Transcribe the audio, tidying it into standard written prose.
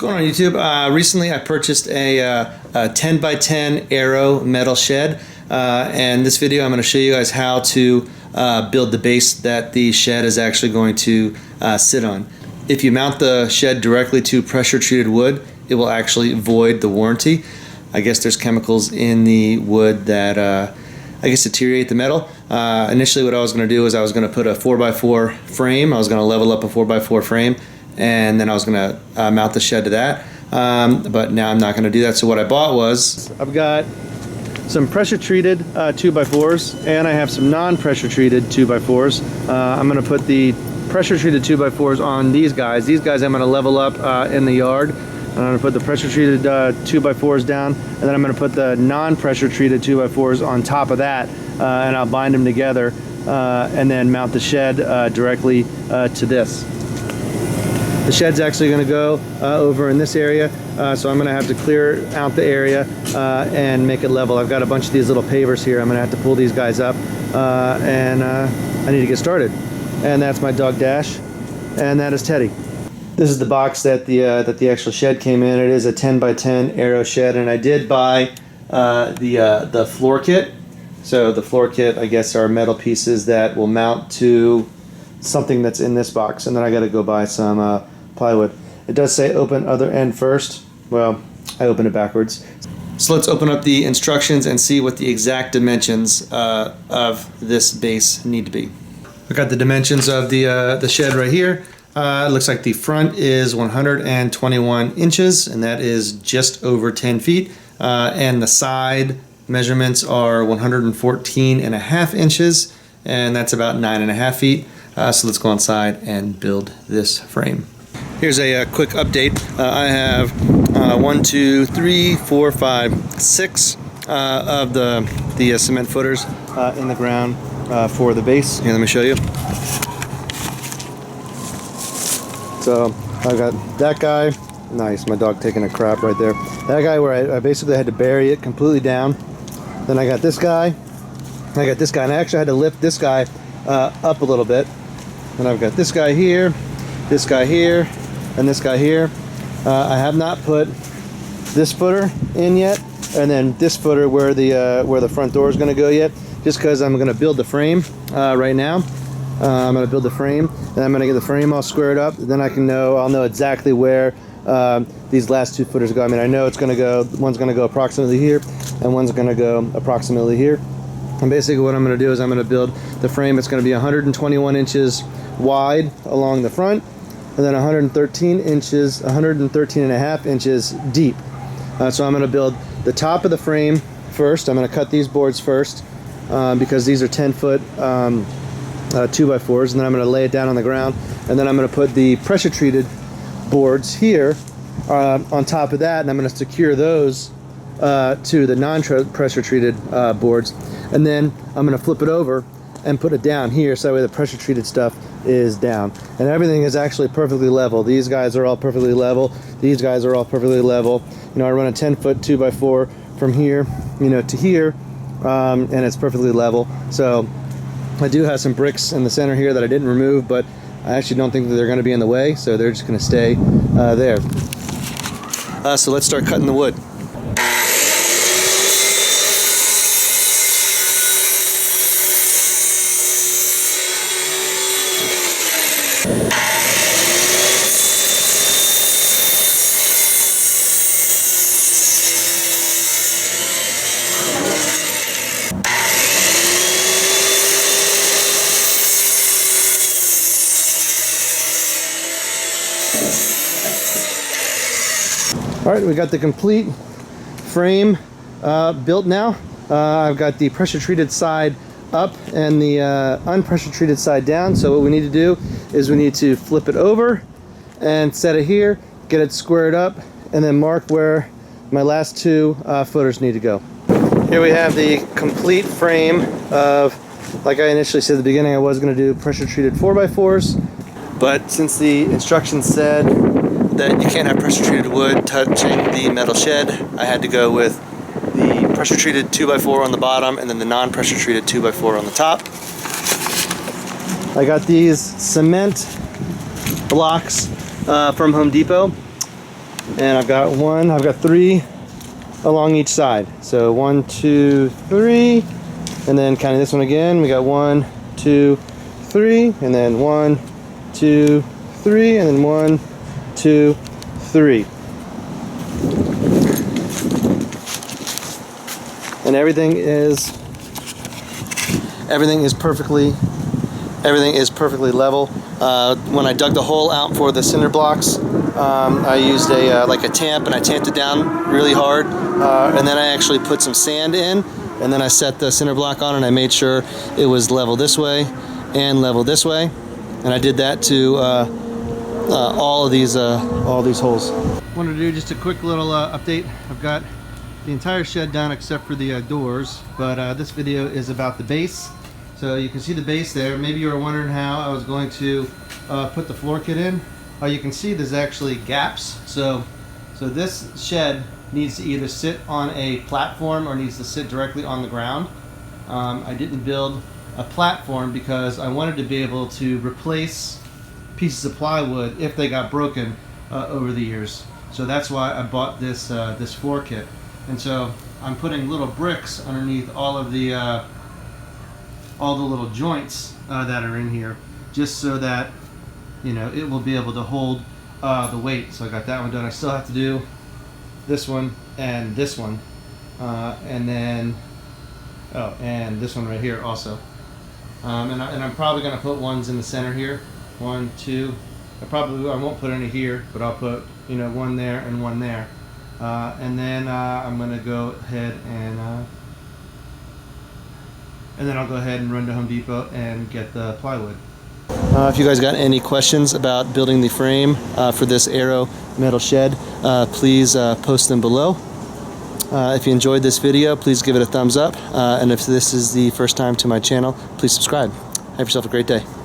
going on YouTube? Recently I purchased a 10 by 10 Aero metal shed, and this video I'm going to show you guys how to build the base that the shed is actually going to sit on. If you mount the shed directly to pressure treated wood, it will actually void the warranty. I guess there's chemicals in the wood that I guess deteriorate the metal. Initially what I was going to do is I was going to put a 4x4 frame. I was going to level up a 4x4 frame, and then I was going to mount the shed to that. But now I'm not going to do that. So what I bought was, I've got some pressure treated 2x4s, and I have some non-pressure treated 2x4s. I'm going to put the pressure treated 2x4s on these guys. These guys I'm going to level up in the yard. I'm going to put the pressure treated 2x4s down, and then I'm going to put the non-pressure treated 2x4s on top of that, and I'll bind them together and then mount the shed directly to this. The shed's actually going to go over in this area, so I'm going to have to clear out the area and make it level. I've got a bunch of these little pavers here. I'm going to have to pull these guys up, and I need to get started. And that's my dog Dash, and that is Teddy. This is the box that the actual shed came in. It is a 10 by 10 Aero shed, and I did buy the floor kit. So the floor kit, I guess, are metal pieces that will mount to something that's in this box, and then I got to go buy some plywood. It does say open other end first. Well, I opened it backwards. So let's open up the instructions and see what the exact dimensions of this base need to be. I got the dimensions of the shed right here. It looks like the front is 121 inches, and that is just over 10 feet. And the side measurements are 114.5 inches, and that's about 9.5 feet. So let's go inside and build this frame. Here's a quick update. I have 1, 2, 3, 4, 5, 6 of the cement footers in the ground for the base. Here, let me show you. So I got that guy. Nice, my dog taking a crap right there. That guy where I basically had to bury it completely down. Then I got this guy. I got this guy, and I actually had to lift this guy up a little bit. And I've got this guy here, and this guy here. I have not put this footer in yet, and then this footer where the front door is going to go yet, just because I'm going to build the frame right now. I'm going to build the frame, and I'm going to get the frame all squared up. Then I'll know exactly where these last two footers go. I mean, I know it's going to go, one's going to go approximately here, and one's going to go approximately here. And basically what I'm going to do is I'm going to build the frame. It's going to be 121 inches wide along the front, and then 113 and a half inches deep. So I'm going to build the top of the frame first. I'm going to cut these boards first because these are 10-foot 2x4s, and then I'm going to lay it down on the ground, and then I'm going to put the pressure treated boards here on top of that, and I'm going to secure those to the non-pressure treated boards, and then I'm going to flip it over and put it down here, so that way the pressure treated stuff is down, and everything is actually perfectly level. These guys are all perfectly level. These guys are all perfectly level. You know, I run a 10-foot 2x4 from here, you know, to here, and it's perfectly level. So I do have some bricks in the center here that I didn't remove, but I actually don't think that they're going to be in the way, so they're just going to stay there. So let's start cutting the wood. All right, we got the complete frame built now. I've got the pressure treated side up and the unpressure treated side down. So what we need to do is we need to flip it over and set it here, get it squared up, and then mark where my last two footers need to go. Here we have the complete frame of, like I initially said at the beginning, I was going to do pressure treated 4x4s, but since the instructions said that you can't have pressure treated wood touching the metal shed, I had to go with the pressure treated 2x4 on the bottom and then the non-pressure treated 2x4 on the top. I got these cement blocks from Home Depot. and I've got 3 along each side. So 1, 2, 3, and then kind of this one again. We got 1, 2, 3, and then 1, 2, 3, and then 1, 2, 3. And everything is perfectly level. When I dug the hole out for the cinder blocks, I used like a tamp, and I tamped it down really hard, and then I actually put some sand in, and then I set the cinder block on, and I made sure it was level this way and level this way, and I did that to all these holes. Wanted to do just a quick little update. I've got the entire shed done except for the doors, but this video is about the base. So you can see the base there. Maybe you were wondering how I was going to put the floor kit in. You can see there's actually gaps. So this shed needs to either sit on a platform or needs to sit directly on the ground. I didn't build a platform because I wanted to be able to replace pieces of plywood if they got broken over the years. So that's why I bought this this floor kit. And so I'm putting little bricks underneath all the little joints that are in here, just so that, you know, it will be able to hold the weight. So I got that one done. I still have to do this one and this one, and then and this one right here also. And I'm probably going to put ones in the center here. 1, 2. I won't put any here, but I'll put, you know, one there and one there. And then I'm going to go ahead and then I'll go ahead and run to Home Depot and get the plywood. If you guys got any questions about building the frame for this Aero metal shed, please post them below. If you enjoyed this video, please give it a thumbs up. And if this is the first time to my channel, please subscribe. Have yourself a great day.